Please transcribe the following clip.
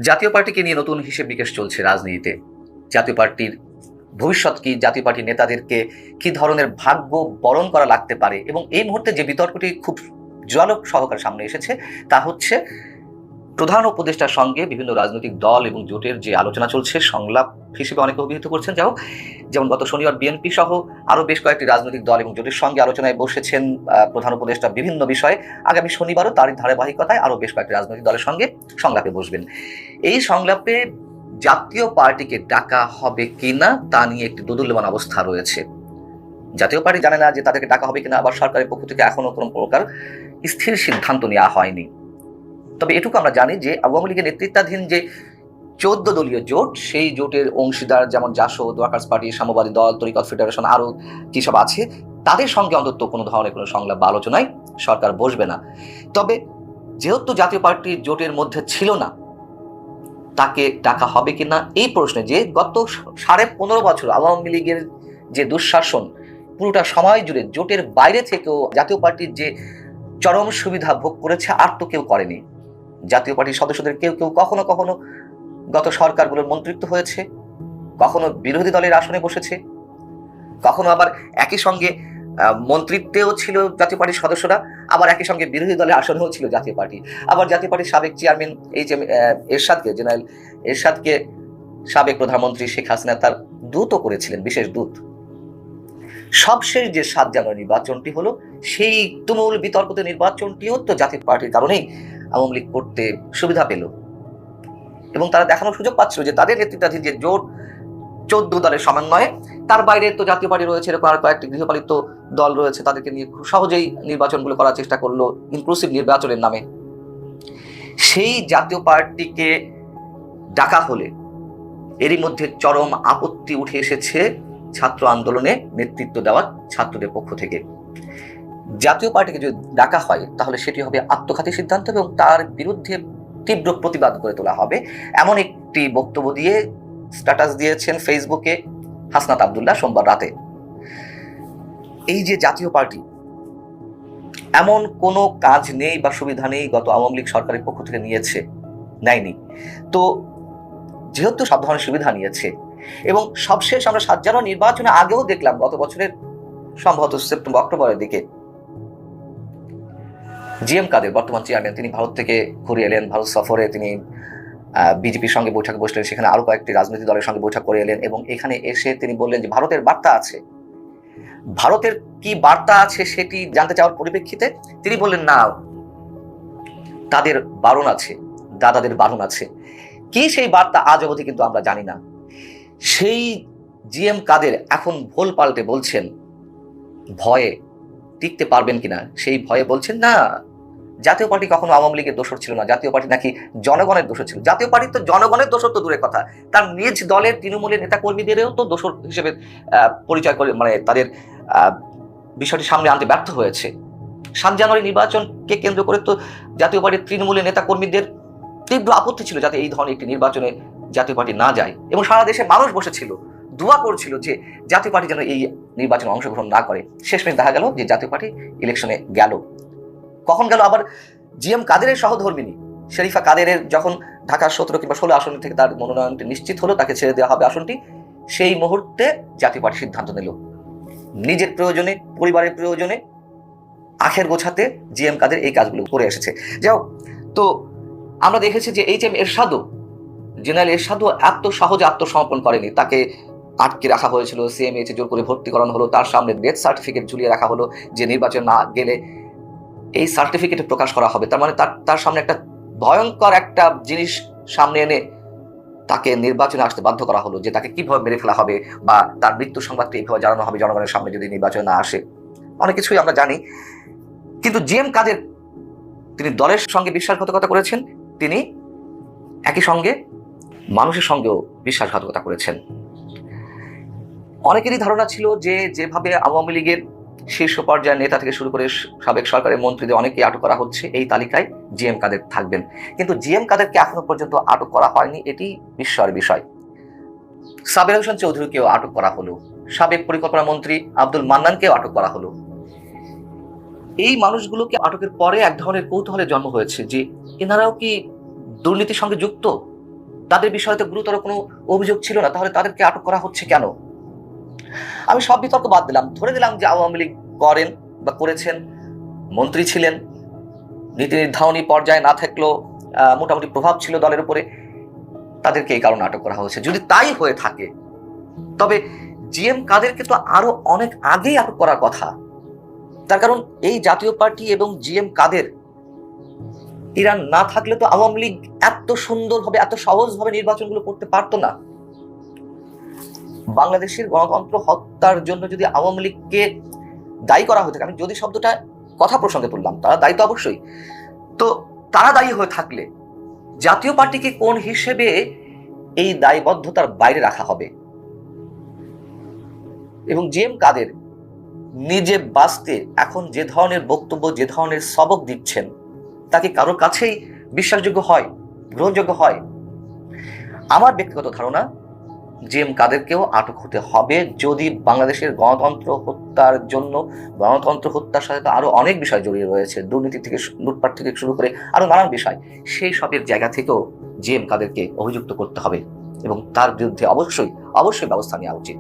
জাতীয় পার্টিকে নিয়ে নতুন হিসেব নিকেশ চলছে রাজনীতিতে। জাতীয় পার্টির ভবিষ্যৎ কি, জাতীয় পার্টির নেতাদেরকে কি ধরনের ভাগ্য বরণ করা লাগতে পারে, এবং এই মুহূর্তে যে বিতর্কটি খুব জ্বালক সহকারে সামনে এসেছে তা হচ্ছে প্রধান উপদেষ্টার সঙ্গে বিভিন্ন রাজনৈতিক দল এবং জোটের যে আলোচনা চলছে, সংলাপ হিসেবে অনেকে অভিহিত করছেন। যাই হোক, যেমন গত শনিবার বিএনপি সহ আরো বেশ কয়েকটি রাজনৈতিক দল এবং জোটের সঙ্গে আলোচনায় বসেছেন প্রধান উপদেষ্টা বিভিন্ন বিষয়ে। আগামী শনিবারও তারই ধারাবাহিকতায় আরো বেশ কয়েকটি রাজনৈতিক দলের সঙ্গে সংলাপে বসবেন। এই সংলাপে জাতীয় পার্টিকে ডাকা হবে কিনা তা নিয়ে একটি দোদুল্যমান অবস্থা রয়েছে। জাতীয় পার্টি জানে না যে তাদেরকে ডাকা হবে কিনা, আবার সরকারের পক্ষ থেকে এখনো কোনো প্রকার স্থির সিদ্ধান্ত নেওয়া হয়নি। তবে এটুকু আমরা জানি যে আওয়ামী লীগের নেতৃত্বাধীন যে 14 দলীয় জোট, সেই জোটের অংশীদার যেমন জাসদ, ওয়ার্কার্স পার্টি, সাম্যবাদী দল, তরিকত ফেডারেশন, আরো কি সব আছে, তাদের সঙ্গে অন্তত কোনো ধরনের কোনো সংলাপ বা আলোচনায় সরকার বসবে না। তবে যেহেতু জাতীয় পার্টি জোটের মধ্যে ছিল না, তাকে ডাকা হবে কিনা এই প্রশ্নে, যে গত 15.5 বছর আওয়ামী লীগের যে দুঃশাসন, পুরোটা সময় জুড়ে জোটের বাইরে থেকেও জাতীয় পার্টির যে চরম সুবিধা ভোগ করেছে আর তো কেউ করেনি। জাতীয় পার্টির সদস্যদের কেউ কেউ কখনো কখনো গত সরকারগুলোর মন্ত্রিত্ব হয়েছে, কখনো বিরোধী দলের আসনে বসেছে, কখনো আবার একই সঙ্গে মন্ত্রিত্বেও ছিল জাতীয় পার্টির সদস্যরা, আবার একই সঙ্গে বিরোধী দলের আসনেও ছিল জাতীয় পার্টি। আবার জাতীয় পার্টির সাবেক চেয়ারম্যান এরশাদকে, জেনারেল এরশাদকে সাবেক প্রধানমন্ত্রী শেখ হাসিনা তার দূতও করেছিলেন, বিশেষ দূত। সবশেষ যে 7 জানুয়ারি নির্বাচনটি হলো, সেই তুমুল বিতর্কিত নির্বাচনটিও তো জাতীয় পার্টির কারণেই আওয়ামী লীগ করতে সুবিধা পেল, এবং তারা দেখানোর সুযোগ পাচ্ছিল যে তাদের নেতৃত্বাধীন যে জোট 14 দলের সমন্বয়ে, তার বাইরে তো জাতীয় পার্টি রয়েছে, এরকম আর কয়েকটি গৃহপালিত দল রয়েছে, তাদেরকে নিয়ে খুব সহজেই নির্বাচনগুলো করার চেষ্টা করলো ইনক্লুসিভ নির্বাচনের নামে। সেই জাতীয় পার্টিকে ডাকা হলে এরই মধ্যে চরম আপত্তি উঠে এসেছে ছাত্র আন্দোলনে নেতৃত্ব দেওয়া ছাত্রদের পক্ষ থেকে। জাতীয় পার্টিকে যদি ডাকা হয় তাহলে সেটি হবে আত্মঘাতী সিদ্ধান্ত, এবং তার বিরুদ্ধে তীব্র প্রতিবাদ করে তোলা হবে, এমন একটি বক্তব্য দিয়ে স্ট্যাটাস দিয়েছেন ফেসবুকে হাসনাত আব্দুল্লাহ সোমবার রাতে। এই যে জাতীয় পার্টি, এমন কোনো কাজ নেই বা সুবিধা নেই গত আওয়ামী লীগ সরকারের পক্ষ থেকে নেয়নি। তো যেহেতু সব ধরনের সুবিধা নিয়েছে, এবং সবশেষ আমরা 7 জানুয়ারি নির্বাচনে আগেও দেখলাম, গত বছরের সম্ভবত সেপ্টেম্বর অক্টোবরের দিকে জিএম কাদের, বর্তমান চেয়ারম্যান, তিনি ভারত থেকে ঘুরে এলেন, ভারত সফরে তিনি বিজেপির সঙ্গে বৈঠকে বসলেন, সেখানে আরো কয়েকটি রাজনৈতিক দলের সঙ্গে বৈঠক করে এলেন, এবং এখানে এসে তিনি বললেন যে ভারতের বার্তা আছে। ভারতের কি বার্তা আছে সেটি জানতে চাওয়ার পরিপ্রেক্ষিতে তিনি বললেন, না, তাদের বারণ আছে, দাদাদের বারণ আছে। কি সেই বার্তা আজ অবধি কিন্তু আমরা জানি না। সেই জিএম কাদের এখন ভোল পাল্টে বলছেন ভয়ে টিকতে পারবেন কিনা, সেই ভয়ে বলছেন না, জাতীয় পার্টি কখনো আওয়ামী লীগের দোষর ছিল না, জাতীয় পার্টি নাকি জনগণের দোষর ছিল। জাতীয় পার্টি তো জনগণের দোষর তো দূরের কথা, তার নিজ দলের তৃণমূলের নেতা কর্মীদেরও তো দোষর হিসেবে পরিচয় করে, মানে তাদের বিষয়টি সামনে আনতে ব্যর্থ হয়েছে। 7 জানুয়ারি নির্বাচনকে কেন্দ্র করে তো জাতীয় পার্টির তৃণমূলের নেতা কর্মীদের তীব্র আপত্তি ছিল যাতে এই ধরনের একটি নির্বাচনে জাতীয় পার্টি না যায়, এবং সারা দেশে মানুষ বসেছিল, দোয়া করছিল যে জাতীয় পার্টি যেন এই নির্বাচনে অংশগ্রহণ না করে। শেষমেশ দেখা গেল যে জাতীয় পার্টি ইলেকশনে গেল। কখন গেল? আবার জিএম কাদেরের সহধর্মিনী শরীফা কাদেরের যখন ঢাকা 17 কিংবা 16 আসন থেকে তার মনোনয়নটি নিশ্চিত হলো, তাকে ছেড়ে দেওয়া হবে আসনটি, সেই মুহূর্তে জাতীয় পার্টি সিদ্ধান্ত নিল নিজের প্রয়োজনে, পরিবারের প্রয়োজনে আখের গোছাতে জিএম কাদের এই কাজগুলো করে এসেছে। যাও, তো আমরা দেখেছি যে এইচ এম এরশাদও, জেনারেল এরশাদও এত সহজে আত্মসমর্পণ করেনি। তাকে আটকে রাখা হয়েছিল, সিএমএইচে জোর করে ভর্তি করানো হলো, তার সামনে ডেথ সার্টিফিকেট ঝুলিয়ে রাখা হলো যে নির্বাচন না গেলে এই সার্টিফিকেট প্রকাশ করা হবে। তার মানে তার সামনে একটা ভয়ঙ্কর একটা জিনিস সামনে এনে তাকে নির্বাচনে আসতে বাধ্য করা হলো, যে তাকে কিভাবে মেরে ফেলা হবে বা তার মৃত্যু সংবাদটি এইভাবে জানানো হবে জনগণের সামনে যদি নির্বাচন না আসে। অনেক কিছুই আমরা জানি, কিন্তু জিএম কাদের তিনি দলের সঙ্গে বিশ্বাসঘাতকতা করেছেন, তিনি একই সঙ্গে মানুষের সঙ্গেও বিশ্বাসঘাতকতা করেছেন। অনেকেরই ধারণা ছিল যে যেভাবে আওয়ামী লীগের শীর্ষ পর্যায়ের নেতা থেকে শুরু করে সাবেক সরকারের মন্ত্রীদের অনেকেই আটক করা হচ্ছে, এই তালিকায় জিএম কাদের থাকবেন। কিন্তু জিএম কাদেরকে এখনো পর্যন্ত আটক করা হয়নি, এটি বিস্ময়ের বিষয়। সাবের হোসেন চৌধুরীকেও আটক করা হলো, সাবেক পরিকল্পনা মন্ত্রী আব্দুল মান্নানকেও আটক করা হলো। এই মানুষগুলোকে আটকের পরে এক ধরনের কৌতূহলের জন্ম হয়েছে যে এনারাও কি দুর্নীতির সঙ্গে যুক্ত, তাদের বিষয়ে তো গুরুতর কোনো অভিযোগ ছিল না, তাহলে তাদেরকে আটক করা হচ্ছে কেন? আমি সব বিতর্ক বাদ দিলাম, ধরে দিলাম যে আওয়ামী লীগ করেন বা করেছেন, মন্ত্রী ছিলেন, নীতি নির্ধারণী পর্যায়ে না থাকলেও মোটামুটি প্রভাব ছিল দলের উপরে, তাদেরকে এই কারণে আটক করা হয়েছে। যদি তাই হয়ে থাকে তবে জিএম কাদেরকে তো আরো অনেক আগেই আটক করার কথা। তার কারণ এই জাতীয় পার্টি এবং জিএম কাদের ইরান না থাকলে তো আওয়ামী লীগ এত সুন্দরভাবে এত সহজভাবে নির্বাচনগুলো করতে পারতো না। বাংলাদেশের গণতন্ত্র হত্যার জন্য যদি আওয়ামী লীগকে দায়ী করা হয়ে থাকে, আমি যদি শব্দটা কথা প্রসঙ্গে তুললাম, তারা দায়ী তো অবশ্যই, তো তারা দায়ী হয়ে থাকলে জাতীয় পার্টিকে কোন হিসেবে এই দায়বদ্ধতার বাইরে রাখা হবে? এবং জিএম কাদের নিজে বাঁচতে এখন যে ধরনের বক্তব্য, যে ধরনের সবক দিচ্ছেন, তাকে কারোর কাছেই বিশ্বাসযোগ্য হয়, গ্রহণযোগ্য হয়? আমার ব্যক্তিগত ধারণা জিএম কাদেরকেও আটক হতে হবে, যদি বাংলাদেশের গণতন্ত্র হত্যার জন্য, গণতন্ত্র হত্যার সাথে তো আরো অনেক বিষয় জড়িয়ে রয়েছে, দুর্নীতি থেকে লুটপাট থেকে শুরু করে আরো নানান বিষয়, সেই সবের জায়গা থেকেও জিএম কাদেরকে অভিযুক্ত করতে হবে এবং তার বিরুদ্ধে অবশ্যই অবশ্যই ব্যবস্থা নেওয়া উচিত।